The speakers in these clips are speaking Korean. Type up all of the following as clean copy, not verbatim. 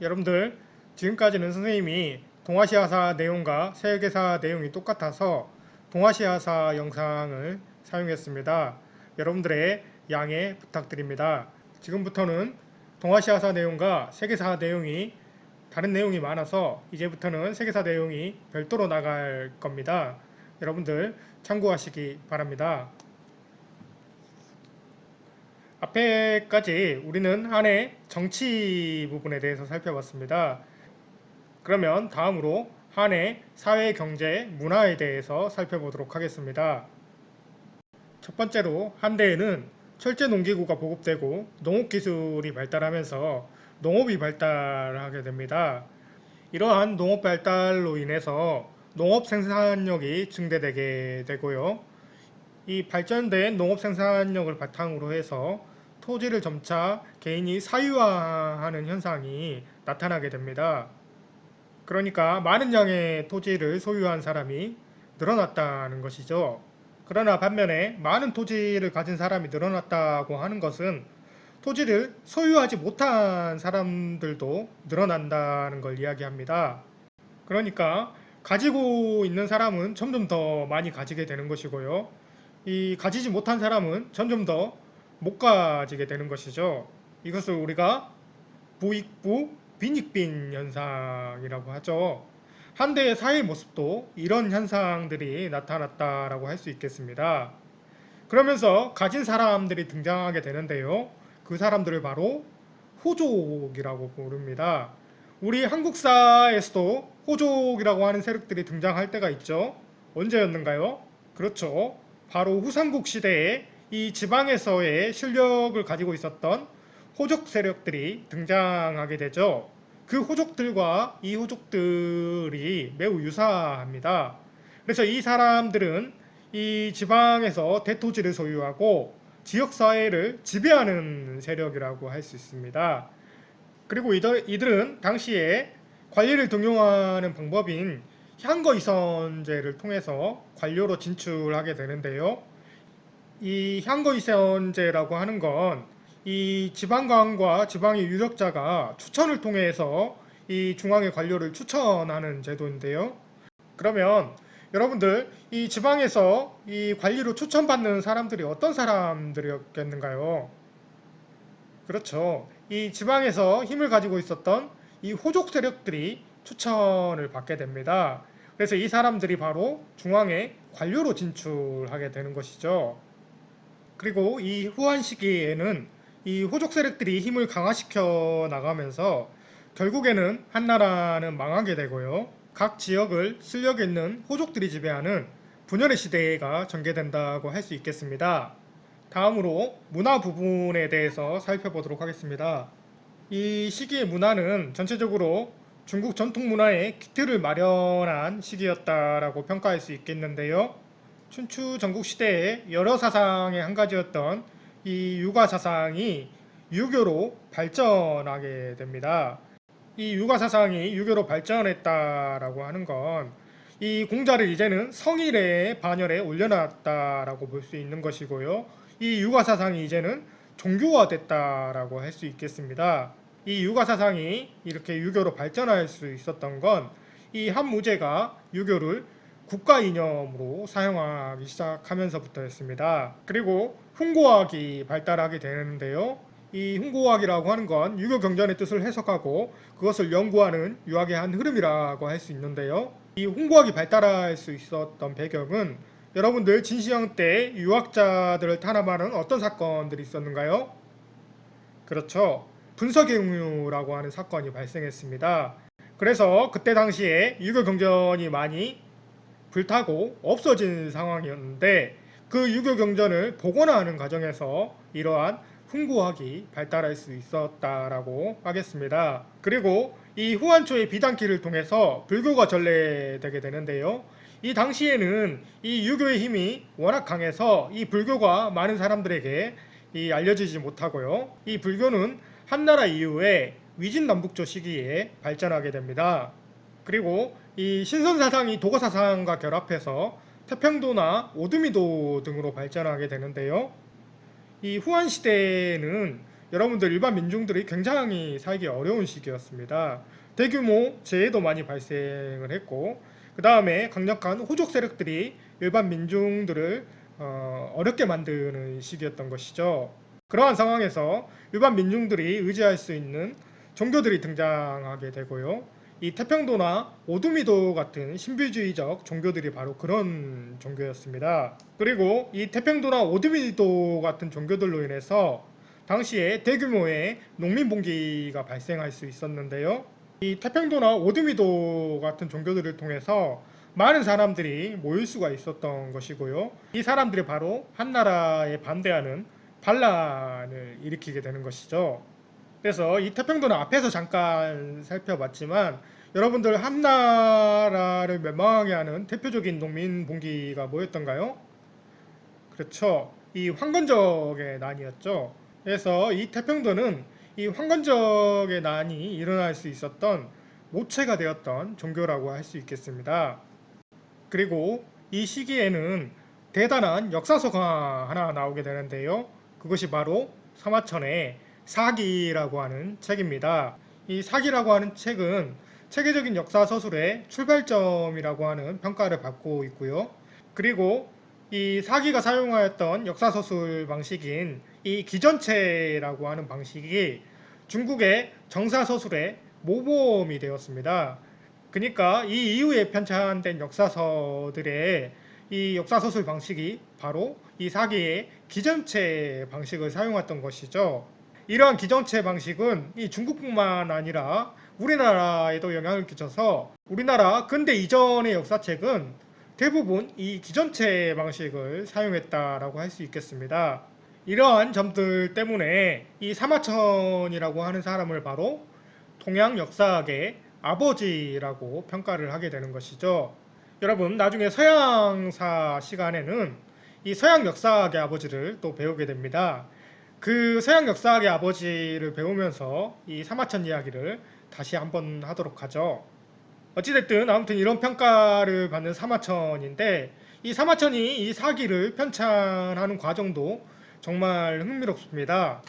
여러분들 지금까지는 선생님이 동아시아사 내용과 세계사 내용이 똑같아서 동아시아사 영상을 사용했습니다. 여러분들의 양해 부탁드립니다. 지금부터는 동아시아사 내용과 세계사 내용이 다른 내용이 많아서 이제부터는 세계사 내용이 별도로 나갈 겁니다. 여러분들 참고하시기 바랍니다. 앞에까지 우리는 한 해 정치 부분에 대해서 살펴봤습니다. 그러면 다음으로 한 해 사회, 경제, 문화에 대해서 살펴보도록 하겠습니다. 첫 번째로 한때에는 철제 농기구가 보급되고 농업기술이 발달하면서 농업이 발달하게 됩니다. 이러한 농업 발달로 인해서 농업 생산력이 증대되게 되고요. 이 발전된 농업 생산력을 바탕으로 해서 토지를 점차 개인이 사유화하는 현상이 나타나게 됩니다. 그러니까 많은 양의 토지를 소유한 사람이 늘어났다는 것이죠. 그러나 반면에 많은 토지를 가진 사람이 늘어났다고 하는 것은 토지를 소유하지 못한 사람들도 늘어난다는 걸 이야기합니다. 그러니까 가지고 있는 사람은 점점 더 많이 가지게 되는 것이고요. 이 가지지 못한 사람은 점점 더 못 가지게 되는 것이죠. 이것을 우리가 부익부 빈익빈 현상이라고 하죠. 한대의 사회 모습도 이런 현상들이 나타났다라고 할 수 있겠습니다. 그러면서 가진 사람들이 등장하게 되는데요. 그 사람들을 바로 호족이라고 부릅니다. 우리 한국사에서도 호족이라고 하는 세력들이 등장할 때가 있죠. 언제였는가요? 그렇죠. 바로 후삼국 시대에 이 지방에서의 실력을 가지고 있었던 호족 세력들이 등장하게 되죠. 그 호족들과 이 호족들이 매우 유사합니다. 그래서 이 사람들은 이 지방에서 대토지를 소유하고 지역사회를 지배하는 세력이라고 할 수 있습니다. 그리고 이들은 당시에 관리를 등용하는 방법인 향거이선제를 통해서 관료로 진출하게 되는데요. 이 향거이선제라고 하는 건 이 지방관과 지방의 유력자가 추천을 통해서 이 중앙의 관료를 추천하는 제도인데요. 그러면 여러분들 이 지방에서 이 관리로 추천받는 사람들이 어떤 사람들이었겠는가요? 그렇죠. 이 지방에서 힘을 가지고 있었던 이 호족 세력들이 추천을 받게 됩니다. 그래서 이 사람들이 바로 중앙의 관료로 진출하게 되는 것이죠. 그리고 이 후한 시기에는 이 호족 세력들이 힘을 강화시켜 나가면서 결국에는 한나라는 망하게 되고요. 각 지역을 실력 있는 호족들이 지배하는 분열의 시대가 전개된다고 할 수 있겠습니다. 다음으로 문화 부분에 대해서 살펴보도록 하겠습니다. 이 시기의 문화는 전체적으로 중국 전통 문화의 기틀을 마련한 시기였다라고 평가할 수 있겠는데요. 춘추 전국 시대의 여러 사상의 한 가지였던 이 유가 사상이 유교로 발전하게 됩니다. 이 유가 사상이 유교로 발전했다라고 하는 건 이 공자를 이제는 성일의 반열에 올려놨다라고 볼 수 있는 것이고요. 이 유가 사상이 이제는 종교화됐다라고 할 수 있겠습니다. 이 유가 사상이 이렇게 유교로 발전할 수 있었던 건 이 한무제가 유교를 국가 이념으로 사용하기 시작하면서부터였습니다. 그리고 훈고학이 발달하게 되는데요. 이 훈고학이라고 하는 건 유교 경전의 뜻을 해석하고 그것을 연구하는 유학의 한 흐름이라고 할 수 있는데요. 이 훈고학이 발달할 수 있었던 배경은 여러분들 진시황 때 유학자들을 탄압하는 어떤 사건들이 있었는가요? 그렇죠. 분서경유라고 하는 사건이 발생했습니다. 그래서 그때 당시에 유교 경전이 많이 불타고 없어진 상황이었는데 그 유교 경전을 복원하는 과정에서 이러한 훈구학이 발달할 수 있었다라고 하겠습니다. 그리고 이 후한초의 비단기를 통해서 불교가 전래되게 되는데요. 이 당시에는 이 유교의 힘이 워낙 강해서 이 불교가 많은 사람들에게 알려지지 못하고요. 이 불교는 한나라 이후에 위진남북조 시기에 발전하게 됩니다. 그리고 이 신선사상이 도거사상과 결합해서 태평도나 오두미도 등으로 발전하게 되는데요. 이 후한 시대에는 여러분들 일반 민중들이 굉장히 살기 어려운 시기였습니다. 대규모 재해도 많이 발생을 했고, 그 다음에 강력한 호족 세력들이 일반 민중들을 어렵게 만드는 시기였던 것이죠. 그러한 상황에서 일반 민중들이 의지할 수 있는 종교들이 등장하게 되고요. 이 태평도나 오두미도 같은 신비주의적 종교들이 바로 그런 종교였습니다. 그리고 이 태평도나 오두미도 같은 종교들로 인해서 당시에 대규모의 농민봉기가 발생할 수 있었는데요. 이 태평도나 오두미도 같은 종교들을 통해서 많은 사람들이 모일 수가 있었던 것이고요. 이 사람들이 바로 한나라에 반대하는 반란을 일으키게 되는 것이죠. 그래서 이 태평도는 앞에서 잠깐 살펴봤지만 여러분들 한나라를 멸망하게 하는 대표적인 농민봉기가 뭐였던가요? 그렇죠. 이 황건적의 난이었죠. 그래서 이 태평도는 이 황건적의 난이 일어날 수 있었던 모체가 되었던 종교라고 할 수 있겠습니다. 그리고 이 시기에는 대단한 역사서가 하나 나오게 되는데요. 그것이 바로 사마천의 사기라고 하는 책입니다. 이 사기라고 하는 책은 체계적인 역사 서술의 출발점이라고 하는 평가를 받고 있고요. 그리고 이 사기가 사용하였던 역사 서술 방식인 이 기전체라고 하는 방식이 중국의 정사 서술의 모범이 되었습니다. 그러니까 이 이후에 편찬된 역사서들의 이 역사서술 방식이 바로 이 사기의 기전체 방식을 사용했던 것이죠. 이러한 기전체 방식은 이 중국뿐만 아니라 우리나라에도 영향을 끼쳐서 우리나라 근대 이전의 역사책은 대부분 이 기전체 방식을 사용했다라고 할 수 있겠습니다. 이러한 점들 때문에 이 사마천이라고 하는 사람을 바로 동양 역사학의 아버지라고 평가를 하게 되는 것이죠. 여러분, 나중에 서양사 시간에는 이 서양 역사학의 아버지를 또 배우게 됩니다. 그 서양 역사학의 아버지를 배우면서 이 사마천 이야기를 다시 한번 하도록 하죠. 어찌됐든 아무튼 이런 평가를 받는 사마천인데 이 사마천이 이 사기를 편찬하는 과정도 정말 흥미롭습니다.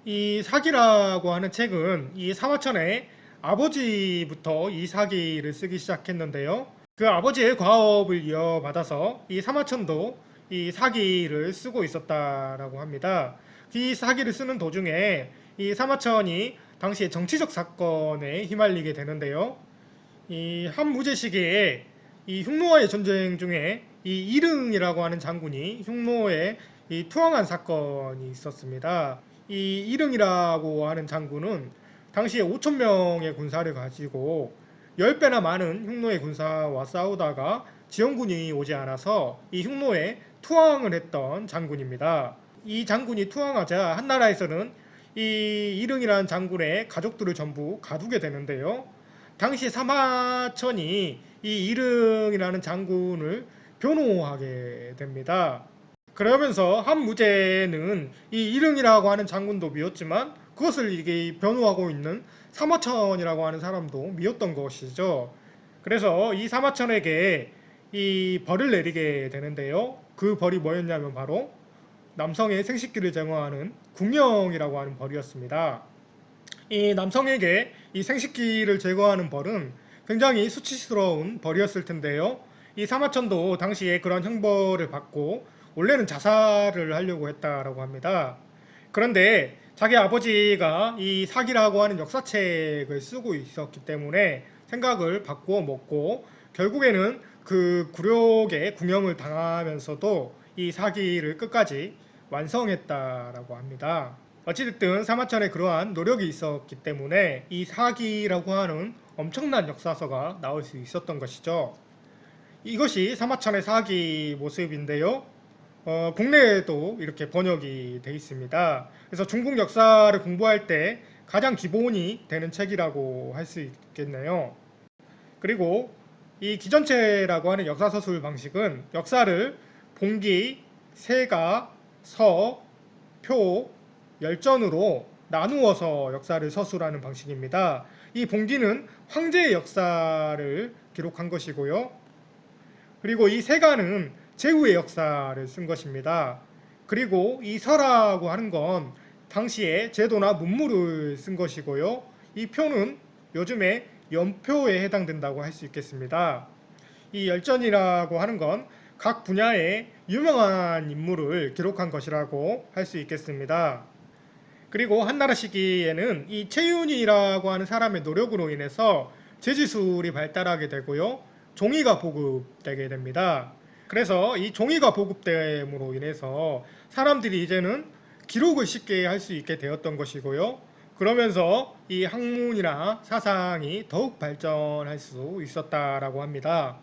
이 사기라고 하는 책은 이 사마천의 아버지부터 이 사기를 쓰기 시작했는데요. 그 아버지의 과업을 이어받아서 이 사마천도 이 사기를 쓰고 있었다라고 합니다. 이 사기를 쓰는 도중에 이 사마천이 당시에 정치적 사건에 휘말리게 되는데요. 이 한무제 시기에 이 흉노와의 전쟁 중에 이 이릉이라고 하는 장군이 흉노에 이 투항한 사건이 있었습니다. 이 이릉이라고 하는 장군은 당시에 5천 명의 군사를 가지고 10배나 많은 흉노의 군사와 싸우다가 지원군이 오지 않아서 이 흉노에 투항을 했던 장군입니다. 이 장군이 투항하자 한나라에서는 이 이릉이라는 장군의 가족들을 전부 가두게 되는데요. 당시 사마천이 이 이릉이라는 장군을 변호하게 됩니다. 그러면서 한무제는 이 이릉이라고 하는 장군도 미웠지만 그것을 이게 변호하고 있는 사마천이라고 하는 사람도 미웠던 것이죠. 그래서 이 사마천에게 이 벌을 내리게 되는데요. 그 벌이 뭐였냐면 바로 남성의 생식기를 제거하는 궁령이라고 하는 벌이었습니다. 이 남성에게 이 생식기를 제거하는 벌은 굉장히 수치스러운 벌이었을 텐데요. 이 사마천도 당시에 그런 형벌을 받고 원래는 자살을 하려고 했다라고 합니다. 그런데 자기 아버지가 이 사기라고 하는 역사책을 쓰고 있었기 때문에 생각을 바꾸어 먹고 결국에는 그 굴욕의 궁형을 당하면서도 이 사기를 끝까지 완성했다라고 합니다. 어찌됐든 사마천에 그러한 노력이 있었기 때문에 이 사기라고 하는 엄청난 역사서가 나올 수 있었던 것이죠. 이것이 사마천의 사기 모습인데요. 국내에도 이렇게 번역이 돼 있습니다. 그래서 중국 역사를 공부할 때 가장 기본이 되는 책이라고 할 수 있겠네요. 그리고 이 기전체라고 하는 역사서술 방식은 역사를 봉기, 세가, 서, 표, 열전으로 나누어서 역사를 서술하는 방식입니다. 이 봉기는 황제의 역사를 기록한 것이고요. 그리고 이 세가는 제후의 역사를 쓴 것입니다. 그리고 이 서라고 하는 건 당시에 제도나 문물을 쓴 것이고요. 이 표는 요즘에 연표에 해당된다고 할 수 있겠습니다. 이 열전이라고 하는 건 각 분야의 유명한 인물을 기록한 것이라고 할 수 있겠습니다. 그리고 한나라 시기에는 이 최윤이라고 하는 사람의 노력으로 인해서 제지술이 발달하게 되고요. 종이가 보급되게 됩니다. 그래서 이 종이가 보급됨으로 인해서 사람들이 이제는 기록을 쉽게 할 수 있게 되었던 것이고요. 그러면서 이 학문이나 사상이 더욱 발전할 수 있었다라고 합니다.